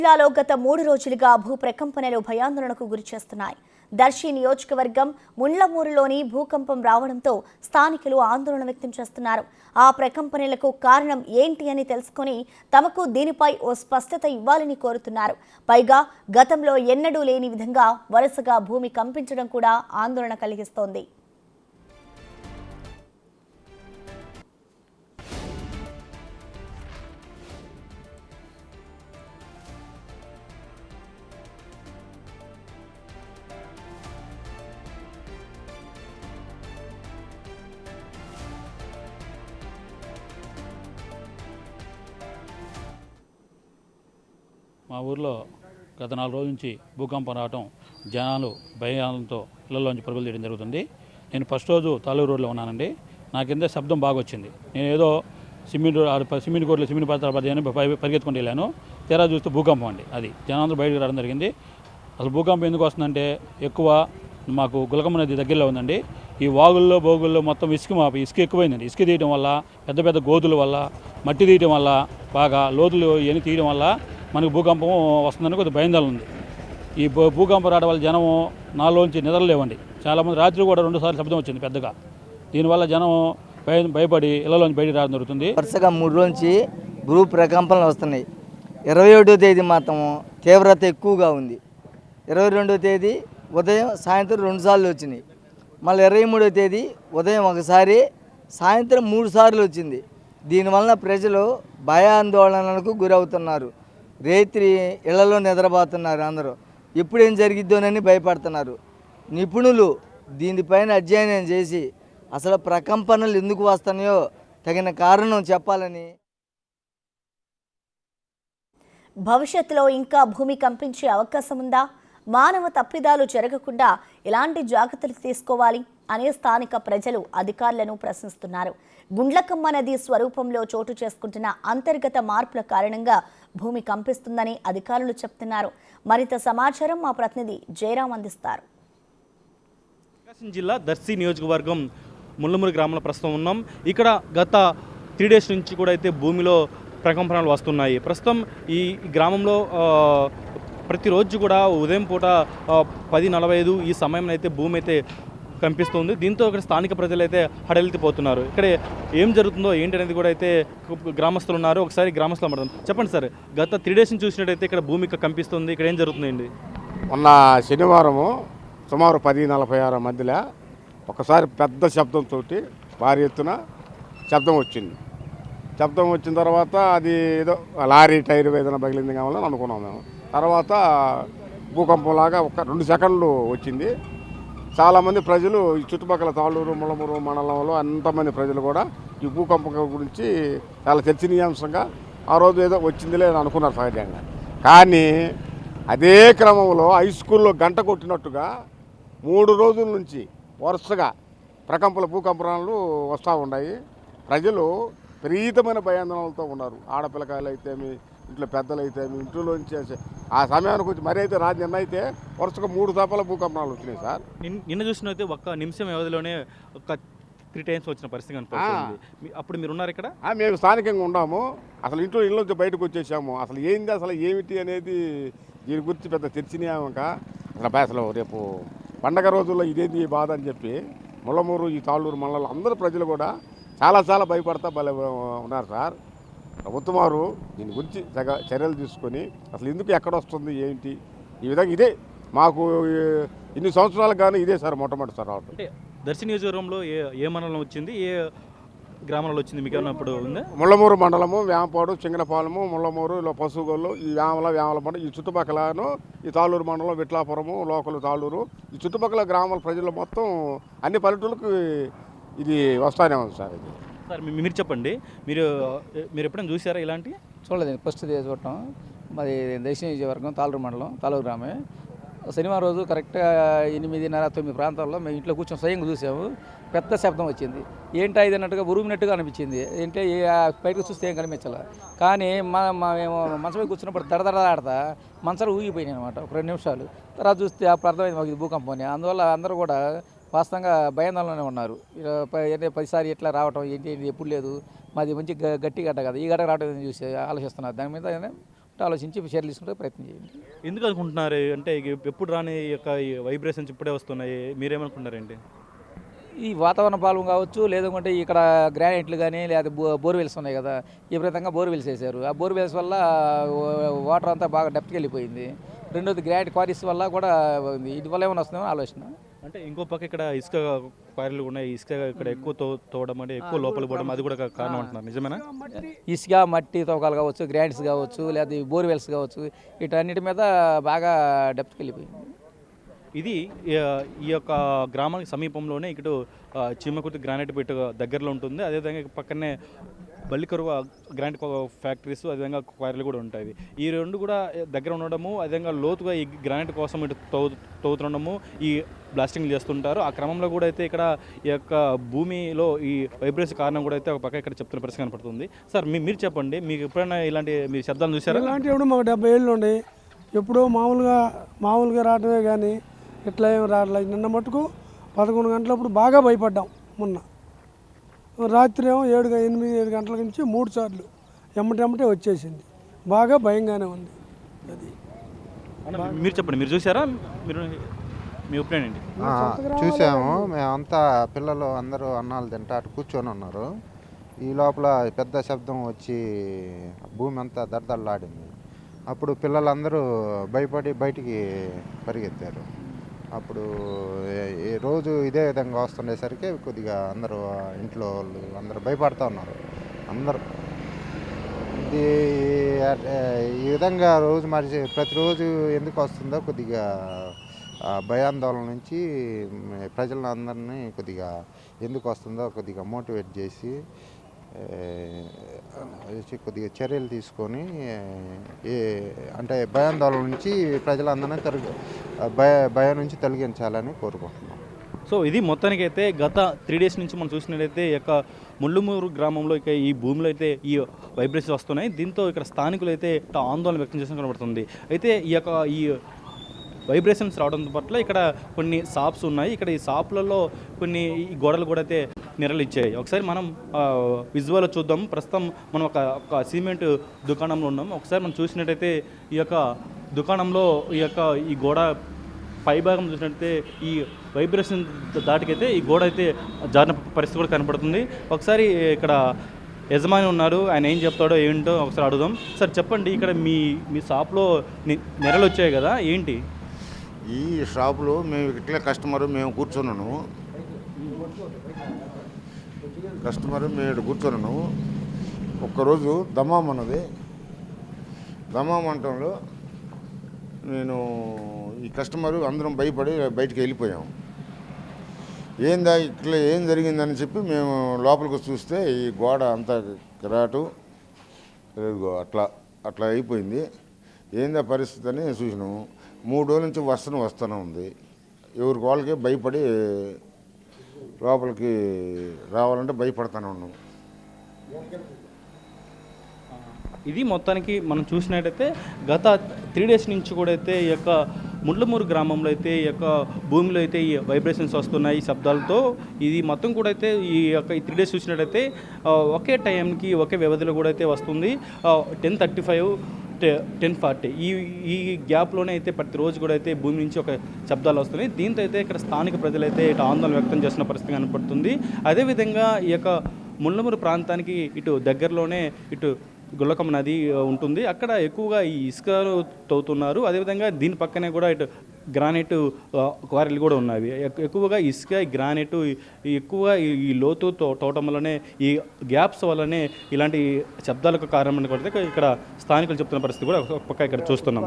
జిల్లాలో గత 3 రోజులుగా భూ ప్రకంపనలు భయాందోళనకు గురిచేస్తున్నాయి. దర్శి నియోజకవర్గం ముండ్లమూరులోని భూకంపం రావడంతో స్థానికులు ఆందోళన వ్యక్తం చేస్తున్నారు. ఆ ప్రకంపనలకు కారణం ఏంటి అని తెలుసుకొని తమకు దీనిపై ఓ స్పష్టత ఇవ్వాలని కోరుతున్నారు. పైగా గతంలో ఎన్నడూ లేని విధంగా వరుసగా భూమి కంపించడం కూడా ఆందోళన కలిగిస్తోంది. మా ఊర్లో గత 4 రోజుల నుంచి భూకంపం రావడం జనాలు భయాలతో ఇళ్లలోంచి పరుగులు తీయడం జరుగుతుంది. నేను ఫస్ట్ రోజు తాలూరు రోడ్లో ఉన్నానండి. నా కింద శబ్దం బాగా వచ్చింది. నేను ఏదో సిమెంట్ కోట్లు సిమెంట్ పత్రాలు పరిగెత్తుకుంటూ వెళ్ళాను. తెరా చూస్తే భూకంపం అండి. అది జనాలు బయటకు రావడం జరిగింది. అసలు భూకంపం ఎందుకు వస్తుందంటే ఎక్కువ మాకు గులకమ్మ నది దగ్గరలో ఉందండి. ఈ వాగుల్లో బోగుల్లో మొత్తం ఇసుక ఎక్కువైందండి. ఇసుక తీయడం వల్ల పెద్ద పెద్ద గోతుల వల్ల మట్టి తీయడం వల్ల బాగా లోతులు ఇవన్నీ తీయడం వల్ల మనకు భూకంపం వస్తుందని కొద్దిగా భయందల ఉంది. ఈ భూకంపం రావడం వల్ల జనం నాలోంచి నిద్రలేవండి. చాలామంది రాత్రి కూడా 2 సార్లు శబ్దం వచ్చింది పెద్దగా. దీనివల్ల జనం భయపడి ఇళ్లలోంచి బయటికి రావడం జరుగుతుంది. వరుసగా 3 రోజుల నుంచి భూ ప్రకంపనలు వస్తున్నాయి. 21వ తేదీ మాత్రం తీవ్రత ఎక్కువగా ఉంది. 22వ తేదీ ఉదయం సాయంత్రం 2 సార్లు వచ్చినాయి. మళ్ళీ 23వ తేదీ ఉదయం ఒకసారి సాయంత్రం 3 సార్లు వచ్చింది. దీనివలన ప్రజలు భయాందోళనలకు గురవుతున్నారు. రేత్రి ఇళ్లలో నిద్రపోతున్నారు. అందరూ ఎప్పుడేం జరిగిద్దోనని భయపడుతున్నారు. నిపుణులు దీనిపైన అధ్యయనం చేసి అసలు ప్రకంపనలు ఎందుకు వస్తున్నాయో తగిన కారణం చెప్పాలని. భవిష్యత్తులో ఇంకా భూమి కంపించే అవకాశం ఉందా? మానవ తప్పిదాలు జరగకుండా ఎలాంటి జాగ్రత్తలు తీసుకోవాలి అనే స్థానిక ప్రజలు అధికారులను ప్రశ్నిస్తున్నారు. గుండ్లకమ్మ నది స్వరూపంలో చోటు చేసుకుంటున్న అంతర్గత మార్పుల కారణంగా భూమి కంపిస్తుందని అధికారులు చెప్తున్నారు. మరింత సమాచారం మా ప్రతినిధి జయరాం అందిస్తారు. ప్రకాశం జిల్లా దర్శి నియోజకవర్గం ముళ్ళమూరు గ్రామంలో ప్రస్తుతం ఉన్నాం. ఇక్కడ గత 3 డేస్ నుంచి కూడా అయితే భూమిలో ప్రకంపనలు వస్తున్నాయి. ప్రస్తుతం ఈ గ్రామంలో ప్రతిరోజు కూడా ఉదయం పూట 10:45 ఈ సమయంలో అయితే భూమి అయితే కనిపిస్తుంది. దీంతో ఇక్కడ స్థానిక ప్రజలు అయితే హడలెత్తిపోతున్నారు. ఇక్కడ ఏం జరుగుతుందో ఏంటి అనేది కూడా అయితే గ్రామస్తులు ఉన్నారు. ఒకసారి గ్రామస్తులు మాట్లాడదాం. చెప్పండి సార్, గత 3 డేస్ నుంచి చూసినట్టయితే ఇక్కడ భూమి కంపిస్తుంది. ఇక్కడ ఏం జరుగుతుందండి? మొన్న శనివారము సుమారు 10:46 మధ్యలో ఒకసారి పెద్ద శబ్దంతో భారీ ఎత్తున శబ్దం వచ్చింది. శబ్దం వచ్చిన తర్వాత అది ఏదో లారీ టైర్ ఏదైనా పగిలింది కావాలని అనుకున్నాం మేము. తర్వాత భూకంపంలాగా ఒక 2 సెకండ్లు వచ్చింది. చాలామంది ప్రజలు ఈ చుట్టుపక్కల తాళ్ళూరు ముళ్ళమూరు మండలంలో అంతమంది ప్రజలు కూడా ఈ భూకంపం గురించి చాలా చర్చనీయాంశంగా ఆ రోజు ఏదో వచ్చిందిలే అని అనుకున్నారు సహజంగా. కానీ అదే క్రమంలో హై స్కూల్లో గంట కొట్టినట్టుగా 3 రోజుల నుంచి వరుసగా భూకంపనాలు వస్తూ ఉన్నాయి. ప్రజలు విపరీతమైన భయాందోళనలతో ఉన్నారు. ఆడపిల్లకాయలు అయితేమి, ఇంట్లో పెద్దలు అయితేమి, ఇంట్లోంచి ఆ సమయానికి వచ్చి మరీ అయితే నిన్న అయితే వరుసగా 3 దఫాల భూకంపనాలు వచ్చినాయి సార్. నిన్న చూసినైతే ఒక్క నిమిషం వ్యవధిలోనే ఒక 3 టైమ్స్ వచ్చిన పరిస్థితి కనిపిస్తుంది. అప్పుడు మీరు ఉన్నారు ఇక్కడ? మేము స్థానికంగా ఉన్నాము. అసలు ఇంట్లోంచి బయటకు వచ్చేసాము. అసలు ఏంది అసలు ఏమిటి అనేది దీని గురించి పెద్ద చర్చనీయాంశంగా అసలు రేపు పండగ రోజుల్లో ఇదేంది బాధ అని చెప్పి ముళ్ళమూరు ఈ తాళ్ళూరు మండలం అందరూ ప్రజలు కూడా చాలా భయపడతా ఉన్నారు సార్. ప్రభుత్వం వారు దీని గురించి చర్యలు తీసుకొని అసలు ఎందుకు ఎక్కడ వస్తుంది ఏంటి ఈ విధంగా ఇదే మాకు ఇన్ని సంవత్సరాలు కానీ ఇదే సార్ మొట్టమొదటి సార్ రావడం. అంటే దర్శి నియోజకవర్గంలో ఏ మండలం వచ్చింది, ఏ గ్రామాల్లో వచ్చింది మీకు అన్నప్పుడు ఉందా? ముళ్ళమూరు మండలము, వేంపాడు, చింగనపాలెము, ముళ్ళమూరు, ఇలా పశుగోళ్ళు, ఈ వేమల మండలం, ఈ చుట్టుపక్కలను ఈ తాళ్ళూరు మండలం, విట్లాపురము, లోకల్ తాళ్ళూరు, ఈ చుట్టుపక్కల గ్రామాల ప్రజలు మొత్తం అన్ని పల్లెటూళ్ళకి ఇది వస్తానే ఉంది సార్. ఇది సార్ మీరు చెప్పండి, మీరు ఎప్పుడైనా చూసారా ఇలాంటి? చూడలేదు, ఫస్ట్ చూడటం. మాది దక్షిణ నియోజకవర్గం తాళ్ళూరు మండలం, తాళ్ళూరు గ్రామే. శనివారం రోజు కరెక్ట్గా 8:30-9 ప్రాంతాల్లో మేము ఇంట్లో కూర్చొని స్వయంగా చూసాము. పెద్ద శబ్దం వచ్చింది. ఏంటా ఇది అన్నట్టుగా ఉరుమినట్టుగా అనిపించింది. ఏంటంటే బయటకు చూస్తే ఏం కనిపించాలి. కానీ మేము మంచం కూర్చున్నప్పుడు దడదడలాడతా మంచాలు ఊగిపోయినాయి అనమాట. ఒక 2 నిమిషాలు తర్వాత చూస్తే అప్పుడు అర్థమైంది మాకు ఇది భూకంపం అని. అందువల్ల అందరూ కూడా వాస్తవంగా భయాందోళనలోనే ఉన్నారు. 10 సారి ఎట్లా రావటం ఏంటి ఎప్పుడు లేదు, మాది మంచి గట్టి గడ్డ కదా, ఈ గడ్డ రావడం చూసి ఆలోచిస్తున్నారు. దాని మీద ఉన్నట్టు ఆలోచించి చర్యలు తీసుకుంటే ప్రయత్నం చేయండి. ఎందుకు అనుకుంటున్నారు అంటే ఎప్పుడు రాని యొక్క వైబ్రేషన్స్ ఇప్పుడే వస్తున్నాయి, మీరేమనుకుంటున్నారండి? ఈ వాతావరణ ప్రాబ్లం కావచ్చు, లేదంటే ఇక్కడ గ్రానైట్లు కానీ లేదా బోర్వెల్స్ ఉన్నాయి కదా, విపరీతంగా బోర్వెల్స్ వేశారు. ఆ బోర్వెల్స్ వల్ల వాటర్ అంతా బాగా డెప్త్కి వెళ్ళిపోయింది. రెండోది గ్రానైట్ క్వారీస్ వల్ల కూడా ఇది వల్ల ఏమైనా వస్తుందేమో ఆలోచన. అంటే ఇంకో పక్క ఇక్కడ ఇసుక క్వారీలు ఉన్నాయి, ఇసుక ఇక్కడ ఎక్కువ తోవడం అంటే ఎక్కువ లోపలికి పోవడం అది కూడా కారణం అంటున్నారు, నిజమేనా? ఇసుక మట్టి తవ్వకాలు కావచ్చు, గ్రానైట్స్ కావచ్చు, లేదా బోర్వెల్స్ కావచ్చు, వీటన్నిటి మీద బాగా డెప్త్కి వెళ్ళిపోయింది. ఇది ఈ యొక్క గ్రామానికి సమీపంలోనే ఇటు చీమకుర్తి గ్రానైట్ పిట్ దగ్గరలో ఉంటుంది. అదేవిధంగా పక్కనే బల్లికరువ గ్రానైట్ ఫ్యాక్టరీస్, అదేవిధంగా క్వారీలు కూడా ఉంటాయి. ఈ రెండు కూడా దగ్గర ఉండడము, అదేవిధంగా లోతుగా ఈ గ్రానైట్ కోసం ఇటు తవ్వుతుండడము, ఈ బ్లాస్టింగ్ చేస్తుంటారు. ఆ క్రమంలో కూడా అయితే ఇక్కడ ఈ యొక్క భూమిలో ఈ వైబ్రేషన్ కారణం కూడా అయితే ఒక పక్క ఇక్కడ చెప్తున్న పరిస్థితి కనపడుతుంది. సార్ మీరు చెప్పండి, మీకు ఎప్పుడైనా ఇలాంటి మీరు శబ్దాలు చూసారా? ఇలాంటివి ఎప్పుడు మాకు 70 ఏళ్ళు ఉన్నాయి, ఎప్పుడో మామూలుగా రావడమే కానీ ఇట్లా ఏమి రావట్లేదు. నిన్న మటుకు 11 గంటలప్పుడు బాగా భయపడ్డాం. మొన్న రాత్రి ఏమో 7 గంటల నుంచి 3 సార్లు ఎమ్మటే వచ్చేసింది. బాగా భయంగానే ఉంది. అది మీరు చెప్పండి, మీరు చూసారా? మీరు మీ ఒపీనియన్ ఏంటి? చూసాము. మేమంతా పిల్లలు అందరూ అన్నాలు తింటా అటు కూర్చొని ఉన్నారు. ఈ లోపల పెద్ద శబ్దం వచ్చి భూమి అంతా దడదడలాడింది. అప్పుడు పిల్లలందరూ భయపడి బయటికి పరిగెత్తారు. అప్పుడు ఈ రోజు ఇదే విధంగా వస్తుండేసరికి కొద్దిగా అందరూ ఇంట్లో వాళ్ళు అందరూ భయపడుతూ ఉన్నారు. అందరూ ఇది ఈ విధంగా రోజు ప్రతిరోజు ఎందుకు వస్తుందో కొద్దిగా భయాందోళన నుంచి ప్రజలందరినీ కొద్దిగా ఎందుకు వస్తుందో కొద్దిగా మోటివేట్ చేసి కొద్దిగా చర్యలు తీసుకొని అంటే భయాందోళన నుంచి ప్రజలందరినీ భయం నుంచి తొలగించాలని కోరుకుంటున్నాం. సో ఇది మొత్తానికి అయితే గత 3 days నుంచి మనం చూసినట్లయితే ఈ యొక్క ముళ్ళుమూరు గ్రామంలో ఇక ఈ భూమిలో అయితే ఈ వైబ్రేషన్స్ వస్తున్నాయి. దీంతో ఇక్కడ స్థానికులు అయితే ఆందోళన వ్యక్తం చేసిన కనబడుతుంది. అయితే ఈ వైబ్రేషన్స్ రావడం పట్ల ఇక్కడ కొన్ని షాప్స్ ఉన్నాయి. ఇక్కడ ఈ షాపులలో కొన్ని ఈ గోడలు కూడా అయితే నెరలు ఇచ్చాయి. ఒకసారి మనం విజువల్ చూద్దాం. ప్రస్తుతం మనం ఒక సిమెంట్ దుకాణంలో ఉన్నాం. ఒకసారి మనం చూసినట్టయితే ఈ యొక్క దుకాణంలో ఈ గోడ పై భాగం చూసినట్టయితే ఈ వైబ్రేషన్ దాటికైతే ఈ గోడ అయితే జారిన పరిస్థితి కూడా కనపడుతుంది. ఒకసారి ఇక్కడ యజమాని ఉన్నారు, ఆయన ఏం చెప్తాడో ఏంటో ఒకసారి అడుగుదాం. సార్ చెప్పండి, ఇక్కడ మీ షాప్లో నెరలు వచ్చాయి కదా, ఏంటి? ఈ షాపులో మేము ఇట్లే మేము కూర్చున్నాను. మేము కూర్చున్నాను. ఒక్కరోజు దమాం అన్నది. దమాం అంటంలో నేను ఈ కస్టమరు అందరం భయపడి బయటికి వెళ్ళిపోయాం. ఏందా ఇట్లా ఏం జరిగిందని చెప్పి మేము లోపలికి చూస్తే ఈ గోడ అంతా కిరాటు అట్లా అయిపోయింది. ఏందా పరిస్థితి అని చూసినాము. 3 రోజుల నుంచి వస్తూనే ఉంది. ఎవరికి వాళ్ళకి భయపడి లోపలికి రావాలంటే భయపడతానే ఉన్నాము. ఇది మొత్తానికి మనం చూసినట్టయితే గత 3 days నుంచి కూడా అయితే ఈ యొక్క ముళ్ళమూరు గ్రామంలో అయితే ఈ యొక్క భూమిలో అయితే ఈ వైబ్రేషన్స్ వస్తున్నాయి ఈ శబ్దాలతో. ఇది మొత్తం కూడా అయితే ఈ 3 days చూసినట్టయితే ఒకే టైంకి ఒకే వ్యవధిలో కూడా అయితే వస్తుంది. 10:35 10:40 ఈ గ్యాప్లోనే అయితే ప్రతిరోజు కూడా అయితే భూమి నుంచి ఒక శబ్దాలు వస్తున్నాయి. దీంతో అయితే ఇక్కడ స్థానిక ప్రజలైతే ఇటు ఆందోళన వ్యక్తం చేస్తున్న పరిస్థితి కనపడుతుంది. అదేవిధంగా ఈ యొక్క ముళ్ళమూరు ప్రాంతానికి ఇటు దగ్గరలోనే ఇటు గుల్లకమ్మ నది ఉంటుంది. అక్కడ ఎక్కువగా ఈ ఇసుకను తవ్వుతున్నారు. అదేవిధంగా దీని పక్కనే కూడా ఇటు గ్రానైట్ క్వారీలు కూడా ఉన్నాయి. ఎక్కువగా ఇసుక గ్రానైట్ ఎక్కువగా ఈ లోతు తోటం వల్లనే ఈ గ్యాప్స్ వల్లనే ఇలాంటి శబ్దాలకు కారణం కూడా ఇక్కడ స్థానికులు చెప్తున్న పరిస్థితి కూడా ఒక పక్క ఇక్కడ చూస్తున్నాం.